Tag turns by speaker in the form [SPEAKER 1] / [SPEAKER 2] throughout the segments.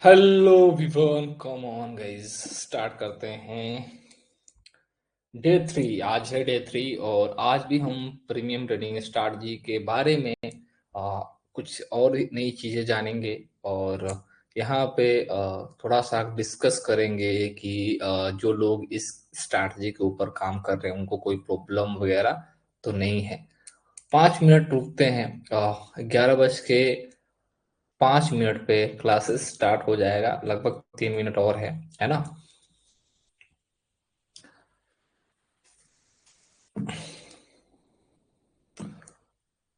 [SPEAKER 1] Hello Vivian, come on guys, start करते हैं। Day three, आज है डे थ्री और आज भी हम प्रीमियम ट्रेडिंग स्ट्रैटेजी के बारे में कुछ और नई चीजें जानेंगे। और यहाँ पे थोड़ा सा डिस्कस करेंगे कि जो लोग इस स्ट्रैटेजी के ऊपर काम कर रहे हैं उनको कोई प्रॉब्लम वगैरह तो नहीं है। 5 मिनट रुकते हैं। 11:05 पे क्लासेस स्टार्ट हो जाएगा, लगभग 3 मिनट और है ना।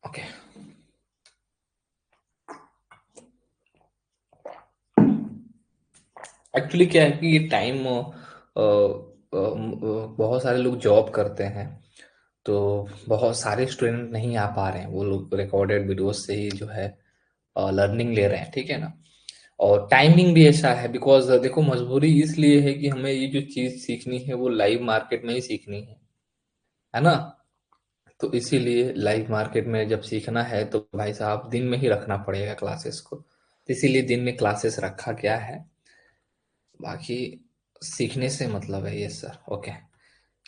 [SPEAKER 1] ओके। एक्चुअली क्या है कि ये टाइम बहुत सारे लोग जॉब करते हैं, तो बहुत सारे स्टूडेंट नहीं आ पा रहे हैं। वो लोग रिकॉर्डेड वीडियोस से ही जो है लर्निंग ले रहे हैं, ठीक है ना। और टाइमिंग भी ऐसा है, बिकॉज देखो मजबूरी इसलिए है कि हमें ये जो चीज़ सीखनी है वो लाइव मार्केट में ही सीखनी है ना। तो इसीलिए लाइव मार्केट में जब सीखना है तो भाई साहब दिन में ही रखना पड़ेगा क्लासेस को, तो इसीलिए दिन में क्लासेस रखा गया है। बाकी सीखने से मतलब है ये सर। ओके,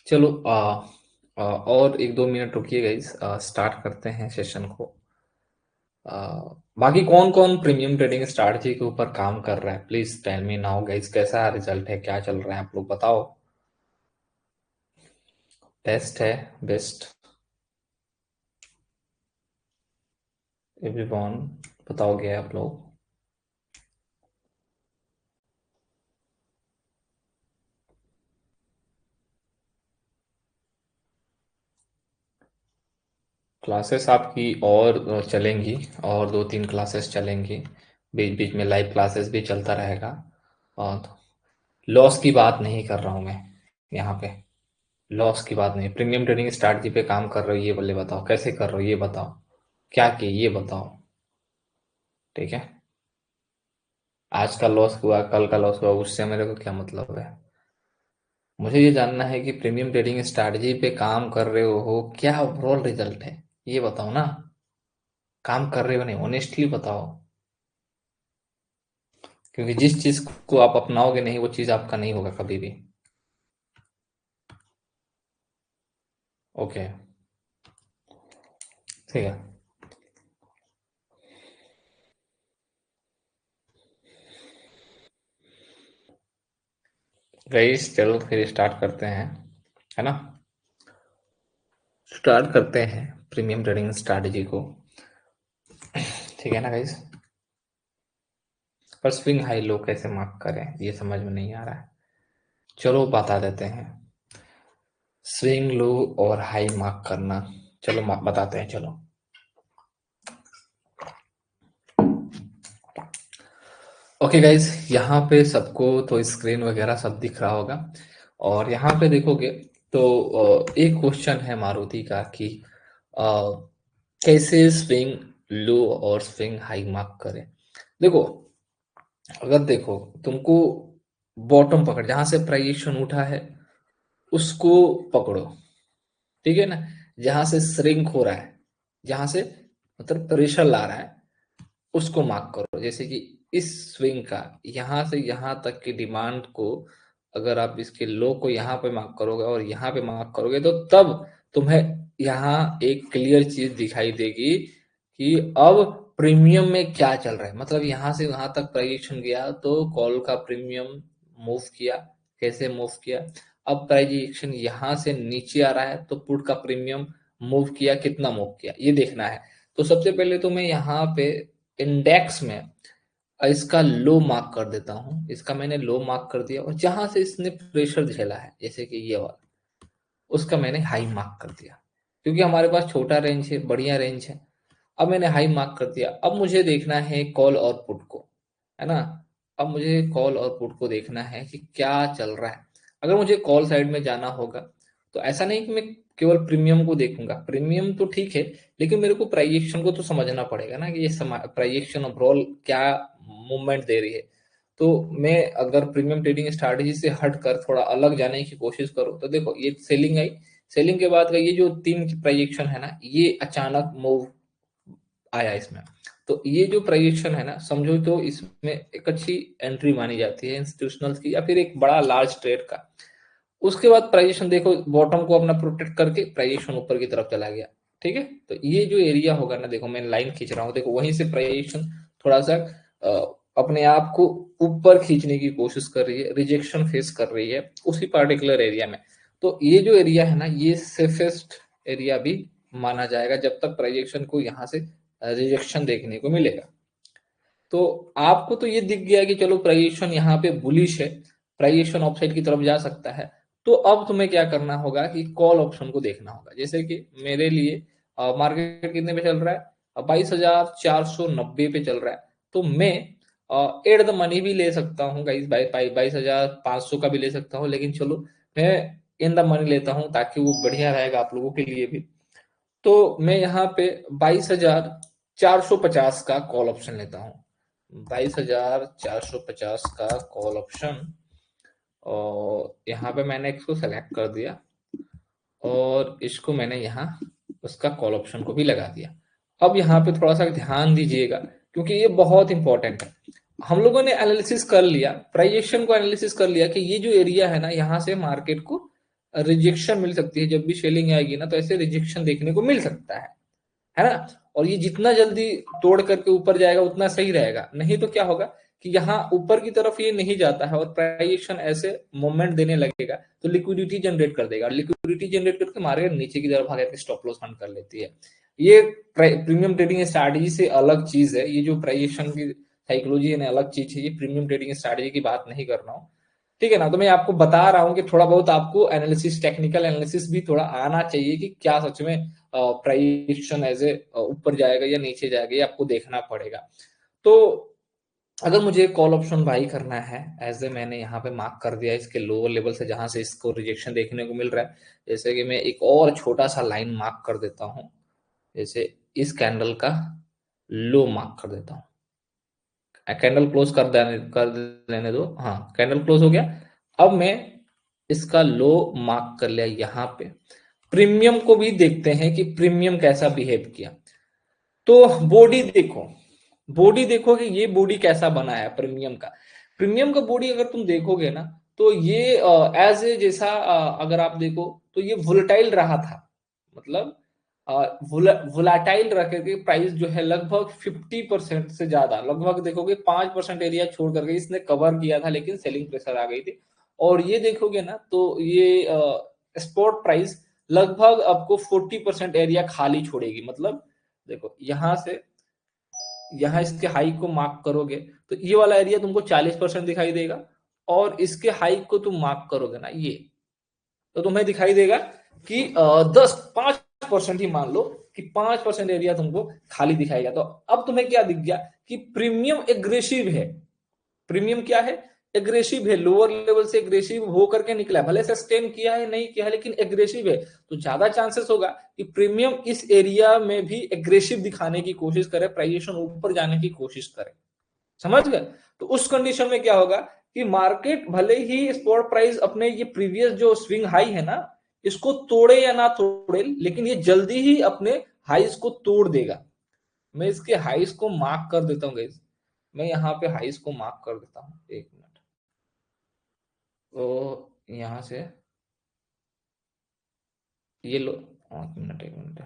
[SPEAKER 1] चलो और 1-2 मिनट रुकिए गाइस, स्टार्ट करते हैं सेशन को। आ, बाकी कौन कौन प्रीमियम ट्रेडिंग स्ट्रैटेजी के ऊपर काम कर रहा है, please tell me now guys. कैसा रिजल्ट है, क्या चल रहा है, आप लोग बताओ। टेस्ट है, बेस्ट, एवरीवन बताओगे आप लोग। क्लासेस आपकी और चलेंगी, और 2-3 क्लासेस चलेंगी। बीच बीच में लाइव क्लासेस भी चलता रहेगा। और लॉस की बात नहीं कर रहा हूँ मैं यहाँ पे। लॉस की बात नहीं, प्रीमियम ट्रेडिंग स्ट्रैटेजी पे काम कर रहे हो, ये बोले बताओ कैसे कर रहे हो, ये बताओ क्या किए, ये बताओ। ठीक है, आज का लॉस हुआ, कल का लॉस हुआ, उससे मेरे को क्या मतलब है। मुझे ये जानना है कि प्रीमियम ट्रेडिंग स्ट्रैटेजी पे काम कर रहे हो, क्या ओवरऑल रिजल्ट है, ये बताओ ना। काम कर रहे हो नहीं, ऑनेस्टली बताओ। क्योंकि जिस चीज को आप अपनाओगे नहीं वो चीज आपका नहीं होगा कभी भी। ओके, ठीक है गाइस, चलो फिर स्टार्ट करते हैं, है ना। स्टार्ट करते हैं प्रीमियम ट्रेडिंग स्ट्रैटेजी को, ठीक है ना गाइस। पर स्विंग हाई लो कैसे मार्क करें ये समझ में नहीं आ रहा है। चलो बता देते हैं, स्विंग लो और हाई मार्क करना। चलो बताते हैं, चलो। ओके गाइज, यहाँ पे सबको तो स्क्रीन वगैरह सब दिख रहा होगा। और यहाँ पे देखोगे तो एक क्वेश्चन है मारुति का कि अ, कैसे स्विंग लो और स्विंग हाई मार्क करें। देखो, अगर देखो तुमको बॉटम पकड़, जहां से प्राइस उठा है उसको पकड़ो, ठीक है ना। जहां से श्रिंक हो रहा है, जहां से मतलब प्रेशर ला रहा है, उसको मार्क करो। जैसे कि इस स्विंग का यहां से यहां तक की डिमांड को, अगर आप इसके लो को यहाँ पे मार्क करोगे और यहाँ पे मार्क करोगे तो तब तुम्हें यहाँ एक क्लियर चीज दिखाई देगी कि अब प्रीमियम में क्या चल रहा है। मतलब यहाँ से वहां तक प्राइस गया तो कॉल का प्रीमियम मूव किया, कैसे मूव किया। अब प्राइस एक्शन यहाँ से नीचे आ रहा है तो पुट का प्रीमियम मूव किया, कितना मूव किया, ये देखना है। तो सबसे पहले तो मैं यहाँ पे इंडेक्स में इसका लो मार्क कर देता हूँ। इसका मैंने लो मार्क कर दिया और जहां से इसने प्रेशर झेला है, जैसे कि ये वाला, उसका मैंने हाई मार्क कर दिया। क्योंकि हमारे पास छोटा रेंज है, बढ़िया रेंज है। अब मैंने हाई मार्क कर दिया, अब मुझे देखना है कॉल और पुट को, है ना। अब मुझे कॉल और पुट को देखना है कि क्या चल रहा है। अगर मुझे कॉल साइड में जाना होगा तो ऐसा नहीं कि मैं केवल प्रीमियम को देखूंगा, प्रीमियम तो ठीक है, लेकिन मेरे को प्राइस एक्शन को तो समझना पड़ेगा ना कि ये प्राइस एक्शन ओवरऑल क्या मूवमेंट दे रही है। तो मैं अगर प्रीमियम ट्रेडिंग स्ट्रैटेजी से हट कर थोड़ा अलग जाने की कोशिश करूँ तो देखो ये सेलिंग आई, सेलिंग के बाद का ये जो तीन प्राइस एक्शन है ना, ये अचानक मूव आया इसमें। तो ये जो प्राइजेशन है ना, समझो तो इसमें एक अच्छी एंट्री मानी जाती है इंस्टीट्यूशनल की या फिर एक बड़ा लार्ज ट्रेड का। उसके बाद प्राइजेशन देखो, बॉटम को अपना प्रोटेक्ट करके प्राइजेशन ऊपर की तरफ चला गया। ठीक है, तो ये जो एरिया होगा ना, देखो मैं लाइन खींच रहा हूँ, देखो वहीं से प्राइजेशन थोड़ा सा अपने आप को ऊपर खींचने की कोशिश कर रही है, रिजेक्शन फेस कर रही है उसी पार्टिकुलर एरिया में। तो ये जो एरिया है ना, ये सेफेस्ट एरिया भी माना जाएगा जब तक प्राइजेशन को यहाँ से रिजेक्शन देखने को मिलेगा। तो आपको तो ये दिख गया कि चलो प्राइजेशन यहाँ पे बुलिश है, प्राइजेशन अपसाइड की तरफ जा सकता है। तो अब तुम्हें क्या करना होगा कि कॉल ऑप्शन को देखना होगा। जैसे कि मेरे लिए मार्केट कितने पे चल रहा है, 22,490 पे चल रहा है। तो मैं एट द मनी भी ले सकता हूँ गाइस, 22,500 का भी ले सकता हूँ, लेकिन चलो मैं इन द मनी लेता हूँ ताकि वो बढ़िया रहेगा आप लोगों के लिए भी। तो मैं यहाँ पे 22,450 का कॉल ऑप्शन लेता हूँ, 22,450 का कॉल ऑप्शन। और यहाँ पे मैंने इसको सेलेक्ट कर दिया और इसको मैंने यहाँ उसका कॉल ऑप्शन को भी लगा दिया। अब यहाँ पे थोड़ा सा ध्यान दीजिएगा क्योंकि ये बहुत इंपॉर्टेंट है। हम लोगों ने एनालिसिस कर लिया, प्राइजेशन को एनालिसिस कर लिया कि ये जो एरिया है ना, यहाँ से मार्केट को रिजेक्शन मिल सकती है। जब भी सेलिंग आएगी ना, तो ऐसे रिजेक्शन देखने को मिल सकता है ना। और ये जितना जल्दी तोड़ करके ऊपर जाएगा उतना सही रहेगा, नहीं तो क्या होगा कि यहाँ ऊपर की तरफ ये नहीं जाता है और प्राइजेशन ऐसे मोमेंट देने लगेगा तो लिक्विडिटी जनरेट कर देगा, लिक्विडिटी जनरेट करके मार्केट नीचे की तरफ आगे स्टॉप लॉस बंद कर लेती है। ये प्रीमियम ट्रेडिंग स्ट्रैटेजी से अलग चीज है, ये जो प्राइजेशन की साइकोलॉजी है ना, अलग चीज है। ये प्रीमियम ट्रेडिंग स्ट्रैटेजी की बात नहीं कर रहा हूँ, ठीक है ना। तो मैं आपको बता रहा हूँ कि थोड़ा बहुत आपको एनालिसिस, टेक्निकल एनालिसिस भी थोड़ा आना चाहिए कि क्या सच में प्राइजेशन एज ए ऊपर जाएगा या नीचे जाएगा, ये आपको देखना पड़ेगा। तो अगर मुझे कॉल ऑप्शन बाई करना है, एज ए मैंने यहाँ पे मार्क कर दिया इसके लोअर लेवल से जहां से इसको रिजेक्शन देखने को मिल रहा है। जैसे कि मैं एक और छोटा सा लाइन मार्क कर देता हूँ, जैसे इस कैंडल का लो मार्क कर देता हूँ। कैंडल क्लोज कर लेने दो, हाँ कैंडल क्लोज हो गया। अब मैं इसका लो मार्क कर लिया यहाँ पे। प्रीमियम को भी देखते हैं कि प्रीमियम कैसा बिहेव किया। तो बॉडी देखो, बॉडी देखो कि ये बॉडी कैसा बना है प्रीमियम का। प्रीमियम का बॉडी अगर तुम देखोगे ना, तो ये एज ए जैसा अगर आप देखो तो ये वोलेटाइल रहा था, मतलब वोलाटाइल रखे के प्राइस जो है लगभग 50% से ज्यादा, लगभग देखोगे 5% एरिया छोड़ करके इसने कवर किया था, लेकिन सेलिंग प्रेशर आ गई थी। और ये देखोगे ना, तो ये स्पॉट प्राइस लगभग आपको 40% एरिया खाली छोड़ेगी। मतलब देखो यहाँ से यहाँ इसके हाइक को मार्क करोगे तो ये वाला एरिया तुमको 40% दिखाई देगा, और इसके हाइक को तुम मार्क करोगे ना, ये तो तुम्हें दिखाई देगा कि 5% ही मान लो कि 5% एरिया तुमको खाली दिखाएगा। तो अब तुम्हें क्या दिख गया कि प्रीमियम एग्रेसिव है। प्रीमियम क्या है, एग्रेसिव है, लोअर लेवल से एग्रेसिव हो करके निकला है। भले सस्टेन किया है नहीं किया है, लेकिन एग्रेसिव है। तो ज्यादा चांसेस होगा कि प्रीमियम इस एरिया में भी एग्रेसिव दिखाने की कोशिश करे, प्राइजेशन ऊपर जाने की कोशिश करे। समझ गए। तो उस कंडीशन में क्या होगा कि मार्केट भले ही स्पॉट प्राइस अपने ये प्रीवियस जो स्विंग हाई है ना, इसको तोड़े या ना तोड़े, लेकिन ये जल्दी ही अपने हाईस को तोड़ देगा। मैं इसके हाईस को मार्क कर देता हूँ गाइस, मैं यहाँ पे हाईस को मार्क कर देता हूँ, एक मिनट। तो यहाँ से ये लो, एक मिनट एक मिनट,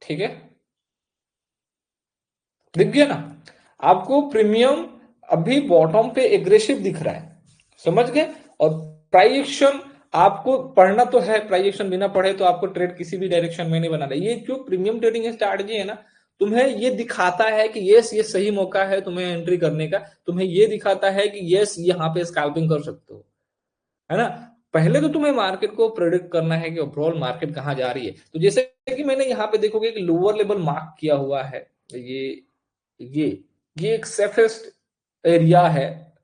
[SPEAKER 1] ठीक है, दिख गया ना आपको प्रीमियम अभी बॉटम पे एग्रेसिव दिख रहा है, समझ गए। और प्राइजेक्शन आपको पढ़ना तो है, प्राइजेक्शन बिना पढ़े तो आपको ट्रेड किसी भी डायरेक्शन में नहीं बनाना। ये जो प्रीमियम ट्रेडिंग स्ट्रैटेजी है ना, तुम्हें ये दिखाता है कि यस ये सही मौका है तुम्हें एंट्री करने का, तुम्हें ये दिखाता है कि यस यहाँ पे स्कैल्पिंग कर सकते हो, है ना। पहले तो तुम्हें मार्केट को प्रेडिक्ट करना है कि ओवरऑल मार्केट कहाँ जा रही है। तो जैसे कि मैंने यहाँ पे देखोगे कि लोअर लेवल मार्क किया हुआ है, ये ये एक सेफेस्ट एरिया है,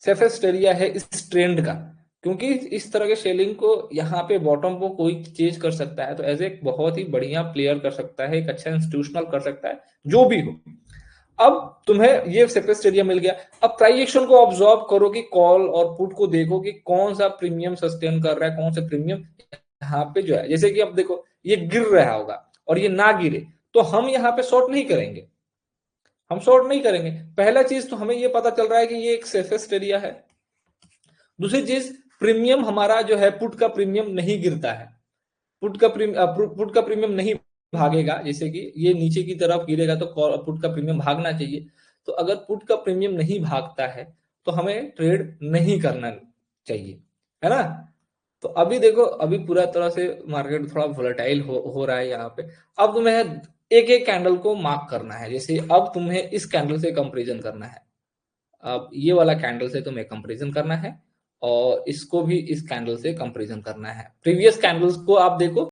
[SPEAKER 1] सेफेस्ट एरिया है इस ट्रेंड का। क्योंकि इस तरह के सेलिंग को यहाँ पे बॉटम को कोई चेंज कर सकता है, तो एज एक बहुत ही बढ़िया प्लेयर कर सकता है, एक अच्छा इंस्टीट्यूशनल कर सकता है, जो भी हो। अब तुम्हें ये सेफेस्ट एरिया मिल गया। अब प्राइस एक्शन को ऑब्जर्व करो कि कॉल और पुट को देखो कि कौन सा प्रीमियम सस्टेन कर रहा है, कौन सा प्रीमियम यहाँ पे जो है। जैसे कि अब देखो ये गिर रहा होगा और ये ना गिरे तो हम यहाँ पे शॉर्ट नहीं करेंगे। हम शॉर्ट नहीं करेंगे। पहला चीज़ तो हमें ये पता चल रहा है कि ये एक सेफेस्ट एरिया है। दूसरी चीज़, प्रीमियम हमारा जो है पुट का प्रीमियम नहीं गिरता है। पुट का प्रीमियम नहीं भागेगा, जैसे कि ये नीचे की तरफ गिरेगा तो पुट का प्रीमियम भागना चाहिए। तो अगर पुट का प्रीमियम नहीं भागता है तो हमें ट्रेड नहीं करना चाहिए, है ना? तो अभी देखो, अभी पूरा तरह से मार्केट थोड़ा वोलेटाइल हो रहा है यहाँ पे। अब तुम्हें एक एक कैंडल को मार्क करना है। जैसे अब तुम्हें इस कैंडल से कंपेरिजन करना है, अब ये वाला कैंडल से तुम्हें कंपेरिजन करना है और इसको भी इस कैंडल से कंपेरिजन करना है। प्रीवियस कैंडल्स को आप देखो,